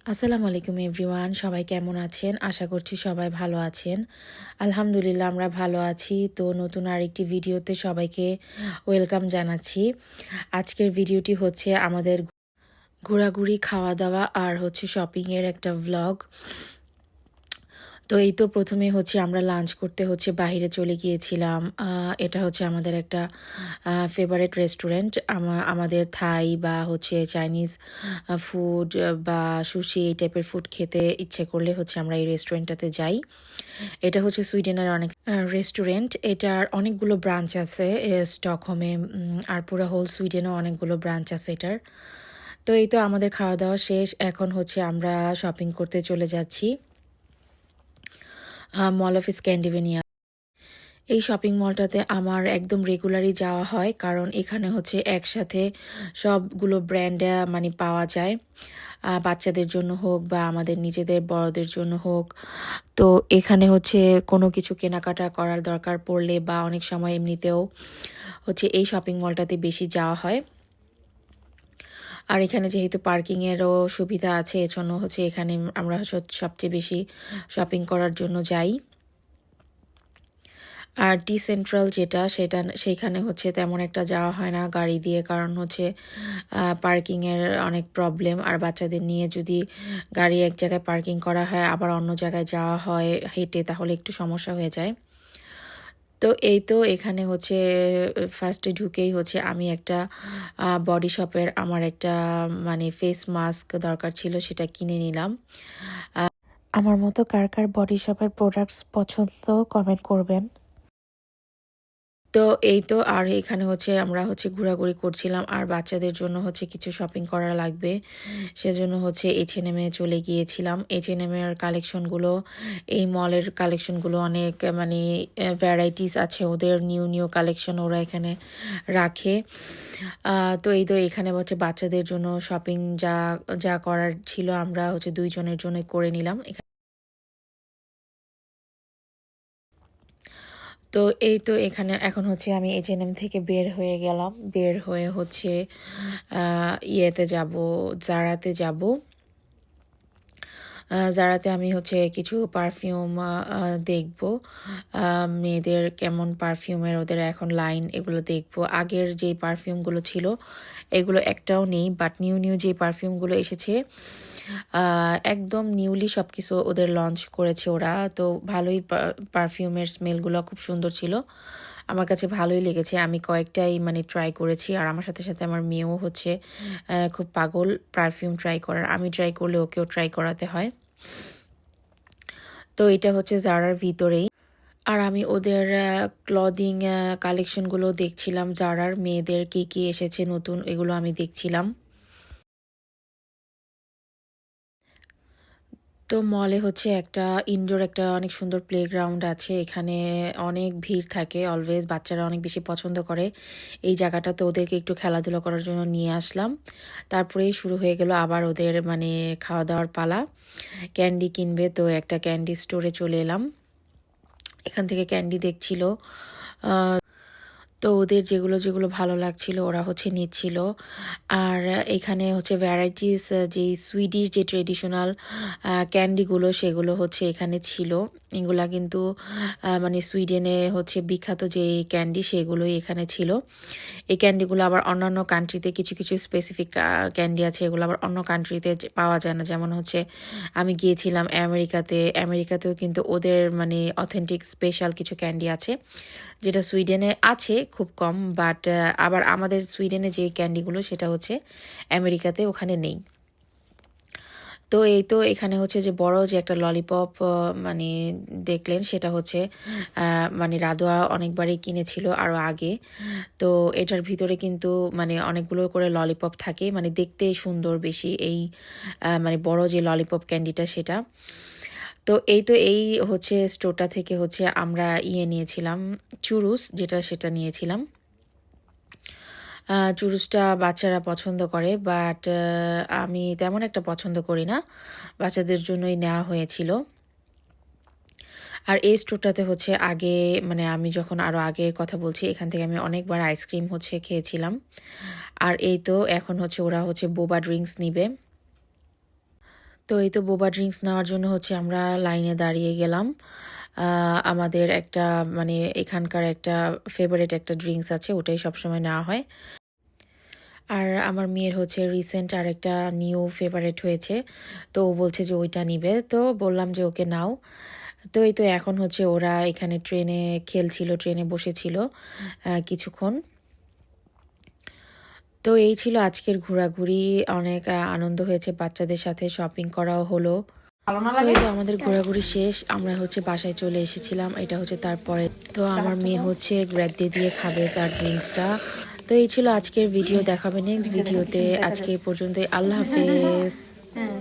আসসালামু আলাইকুম এভরিওয়ান, সবাই কেমন আছেন? আশা করছি সবাই ভালো আছেন। আলহামদুলিল্লাহ আমরা ভালো আছি। তো নতুন আরেকটি ভিডিওতে সবাইকে ওয়েলকাম জানাচ্ছি। আজকের ভিডিওটি হচ্ছে আমাদের ঘোরাঘুরি, খাওয়া দাওয়া আর হচ্ছে শপিংয়ের একটা ভ্লগ। তো এই তো প্রথমে হচ্ছে আমরা লাঞ্চ করতে হচ্ছে বাহিরে চলে গিয়েছিলাম। এটা হচ্ছে আমাদের একটা ফেভারিট রেস্টুরেন্ট। আমাদের থাই বা হচ্ছে চাইনিজ ফুড বা সুশি এই টাইপের ফুড খেতে ইচ্ছে করলে হচ্ছে আমরা এই রেস্টুরেন্টটাতে যাই। এটা হচ্ছে সুইডেনের অনেক রেস্টুরেন্ট। এটার অনেকগুলো ব্রাঞ্চ আছে স্টকহোমে, আর পুরো হোল সুইডেনেও অনেকগুলো ব্রাঞ্চ আছে এটার। তো এই তো আমাদের খাওয়া দাওয়া শেষ, এখন হচ্ছে আমরা শপিং করতে চলে যাচ্ছি মল অফ স্ক্যান্ডিনেভিয়া। এই শপিং মলটাতে আমার একদম রেগুলারই যাওয়া হয়, কারণ এখানে হচ্ছে একসাথে সবগুলো ব্র্যান্ড মানে পাওয়া যায়, বাচ্চাদের জন্য হোক বা আমাদের নিজেদের বড়দের জন্য হোক। তো এখানে হচ্ছে কোনো কিছু কেনাকাটা করার দরকার পড়লে বা অনেক সময় এমনিতেও হচ্ছে এই শপিং মলটাতে বেশি যাওয়া হয়। আর এখানে যেহেতু পার্কিংয়েরও সুবিধা আছে, এজন্য হচ্ছে এখানে আমরা সবচেয়ে বেশি শপিং করার জন্য যাই। আর টি সেন্ট্রাল সেইখানে হচ্ছে তেমন একটা যাওয়া হয় না গাড়ি দিয়ে, কারণ হচ্ছে পার্কিংয়ের অনেক প্রবলেম। আর বাচ্চাদের নিয়ে যদি গাড়ি এক জায়গায় পার্কিং করা হয় আবার অন্য জায়গায় যাওয়া হয় হেঁটে, তাহলে একটু সমস্যা হয়ে যায়। তো এই তো এখানে হচ্ছে ফার্স্টে ঢুকেই হচ্ছে আমি একটা বডি শপের আমার একটা মানে ফেস মাস্ক দরকার ছিল, সেটা কিনে নিলাম। আমার মতো কার কার বডি শপের প্রোডাক্টস পছন্দ কমেন্ট করবেন। তো এই তো আর এখানে হচ্ছে আমরা হচ্ছে ঘোরাঘুরি করছিলাম, আর বাচ্চাদের জন্য হচ্ছে কিছু শপিং করা লাগবে, সেজন্য হচ্ছে H&M এ চলে গিয়েছিলাম। H&M এর কালেকশনগুলো, এই মলের কালেকশনগুলো অনেক মানে ভ্যারাইটিস আছে, ওদের নিউ নিউ কালেকশন ওরা এখানে রাখে। তো এই তো এখানে হচ্ছে বাচ্চাদের জন্য শপিং যা যা করার ছিল আমরা হচ্ছে দুইজনের জন্য করে নিলাম। তো এই তো এখানে এখন হচ্ছে আমি H&M থেকে বের হয়ে গেলাম, বের হয়ে হচ্ছে ইয়েতে যাব, জারাতে যাব। জারাতে আমি হচ্ছে কিছু পারফিউম দেখব, মেয়েদের কেমন পারফিউমের ওদের এখন লাইন, এগুলো দেখব। আগের যে পারফিউমগুলো ছিল এগুলো একটাও নেই, বাট নিউ নিউ যে পারফিউমগুলো এসেছে একদম নিউলি সব কিছু ওদের লঞ্চ করেছে ওরা। তো ভালোই পারফিউমের স্মেলগুলো খুব সুন্দর ছিল, আমার কাছে ভালোই লেগেছে। আমি কয়েকটাই মানে ট্রাই করেছি, আর আমার সাথে সাথে আমার মেয়েও হচ্ছে খুব পাগল পারফিউম ট্রাই করার। আমি ট্রাই করলে ওকেও ট্রাই করাতে হয়। তো এটা হচ্ছে জারার ভিতরেই। আর আমি ওদের ক্লদিং কালেকশনগুলো দেখছিলাম, জারার মেয়েদের কি কি এসেছে নতুন, এগুলো আমি দেখছিলাম। তো মলে হচ্ছে একটা ইনডোর একটা অনেক সুন্দর প্লেগ্রাউন্ড আছে, এখানে অনেক ভিড় থাকে অলওয়েজ, বাচ্চারা অনেক বেশি পছন্দ করে এই জায়গাটাতে। ওদেরকে একটু খেলাধুলা করার জন্য নিয়ে আসলাম, তারপরেই শুরু হয়ে গেল আবার ওদের মানে খাওয়া দাওয়ার পালা। ক্যান্ডি কিনবে, তো একটা ক্যান্ডি স্টোরে চলে এলাম, এখান থেকে ক্যান্ডি দেখছিল। তো ওদের যেগুলো যেগুলো ভালো লাগছিল ওরা হচ্ছে নিচ্ছিল। আর এখানে হচ্ছে ভ্যারাইটিস যে সুইডিশ যে ট্রেডিশনাল ক্যান্ডিগুলো সেগুলো হচ্ছে এখানে ছিল। এগুলা কিন্তু মানে সুইডেনে হচ্ছে বিখ্যাত যে ক্যান্ডি সেগুলোই এখানে ছিল। এই ক্যান্ডিগুলো আবার অন্যান্য কান্ট্রিতে কিছু কিছু স্পেসিফিক ক্যান্ডি আছে, এগুলো আবার অন্য কান্ট্রিতে পাওয়া যায় না। যেমন হচ্ছে আমি গিয়েছিলাম আমেরিকাতেও কিন্তু ওদের মানে অথেন্টিক স্পেশাল কিছু ক্যান্ডি আছে, যেটা সুইডেনে আছে খুব কম, বাট আবার আমাদের সুইডেনে যে ক্যান্ডিগুলো সেটা হচ্ছে আমেরিকাতে ওখানে নেই। তো এই তো এখানে হচ্ছে যে বড় যে একটা ললিপপ মানে দেখলেন, সেটা হচ্ছে মানে রাধোয়া অনেকবারই কিনেছিল আরও আগে। তো এটার ভিতরে কিন্তু মানে অনেকগুলো করে ললিপপ থাকে, মানে দেখতে সুন্দর বেশি এই মানে বড় যে ললিপপ ক্যান্ডিটা সেটা। তো এই তো এই হচ্ছে স্টোরটা থেকে হচ্ছে আমরা নিয়েছিলাম চুরুস, সেটা নিয়েছিলাম। চুরুসটা বাচ্চারা পছন্দ করে, বাট আমি তেমন একটা পছন্দ করি না, বাচ্চাদের জন্যই নেওয়া হয়েছিল। আর এই স্টোরটাতে হচ্ছে আগে মানে আমি যখন আরও আগের কথা বলছি, এখান থেকে আমি অনেকবার আইসক্রিম হচ্ছে খেয়েছিলাম। আর এই তো এখন হচ্ছে ওরা হচ্ছে বোবা ড্রিঙ্কস নিবে। তো এই তো বোবা ড্রিঙ্কস নেওয়ার জন্য হচ্ছে আমরা লাইনে দাঁড়িয়ে গেলাম। আমাদের একটা মানে এখানকার একটা ফেভারিট একটা ড্রিঙ্কস আছে, ওটাই সবসময় নেওয়া হয়। আর আমার মেয়ের হচ্ছে রিসেন্ট আরেকটা নিউ ফেভারিট হয়েছে, তো ও বলছে যে ওইটা নিবে, তো বললাম যে ওকে নাও। তো এই তো এখন হচ্ছে ওরা এখানে ট্রেনে খেলছিল, ট্রেনে বসেছিল কিছুক্ষণ। তো এই ছিল আজকের ঘোরাঘুরি, অনেক আনন্দ হয়েছে, বাচ্চাদের সাথে শপিং করাও হলো। ভালো না তো লাগে। এই তো আমাদের ঘোরাঘুরি শেষ, আমরা হচ্ছে বাসায় চলে এসেছিলাম, এটা হচ্ছে তারপরে। তো আমার মেয়ে হচ্ছে গ্র্যাড দিয়ে খাবে তার ড্রিঙ্কসটা। তো এই ছিল আজকের ভিডিও, দেখাবে নেক্সট ভিডিওতে। আজকে এই পর্যন্তই, আল্লাহ হাফেজ। হ্যাঁ।